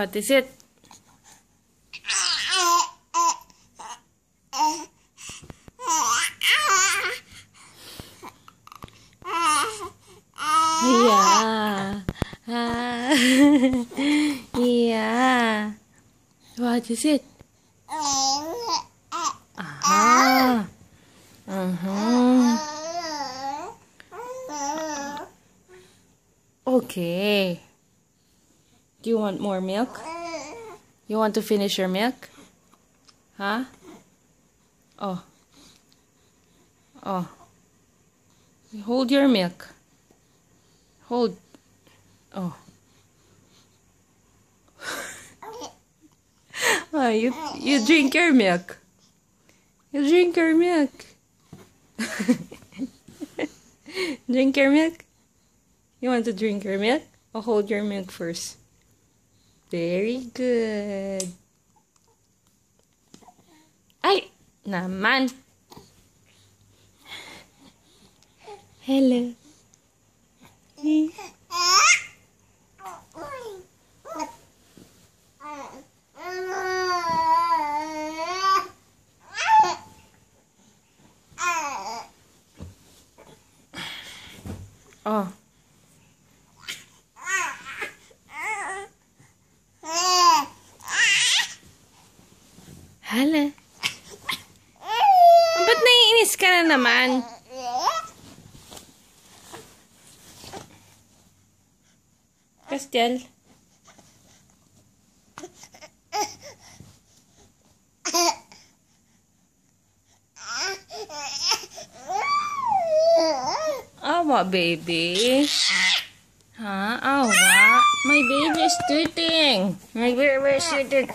What is it? Yeah. Yeah. What is it? Aha. Okay. Do you want more milk? You want to finish your milk? Huh? Oh. Oh. Hold your milk. Hold. Oh. Oh, you drink your milk. You drink your milk. Drink your milk? You want to drink your milk? Or hold your milk first? Very good. Ay! Naman! Hello. Oh. Hala. Ba't naiinis ka na naman? Castiel. Awa, baby. Huh? Awa. My baby is tooting. My baby is tooting.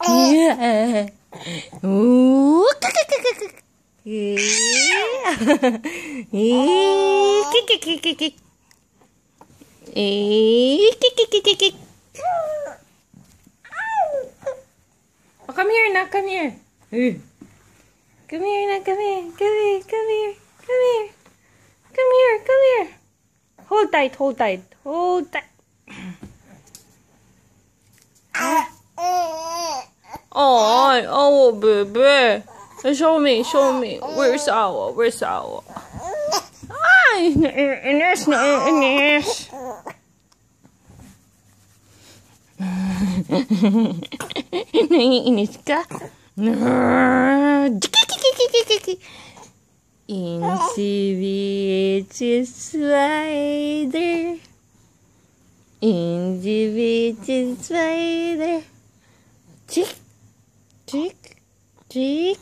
Yeah. Ooh. Oh, come here now, come here. Come here now, come here. Come here, come here. Come here. Come here, come here. Hold tight, hold tight. Hold tight. Oh, baby. Show me, show me. Where's Awa? Where's Awa? Ay, naiinis, naiinis. Naiinis ka? Incy bitchy spider. Incy bitchy spider. Chick, chick, chick.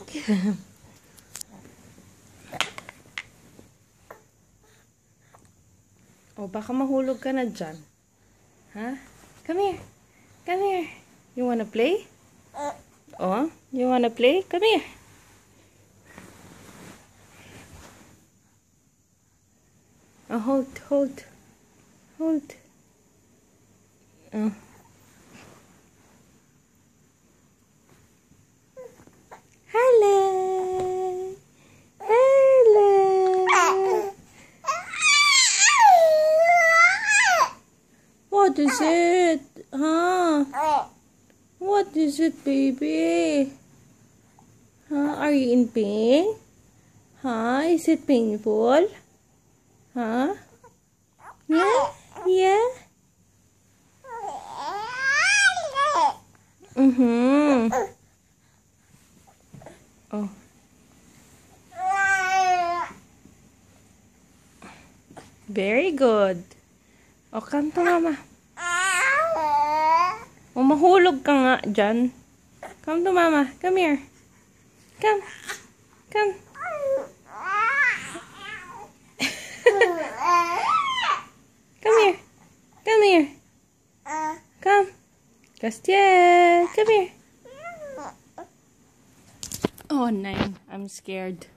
Oh, baka mahulog ka na dyan. Huh? Come here. Come here. You wanna play? Oh, you wanna play? Come here. Oh, hold, hold, hold. Oh. Hello. Hello. What is it? Huh? What is it, baby? Huh? Are you in pain? Huh? Is it painful? Huh? Yeah? Yeah? Oh. Very good. O, come to mama. O, mahulog ka nga dyan. Come to mama. Come here. Come. Come. Come here. Come here. Come. Castiel. Come here. Oh, nine. I'm scared.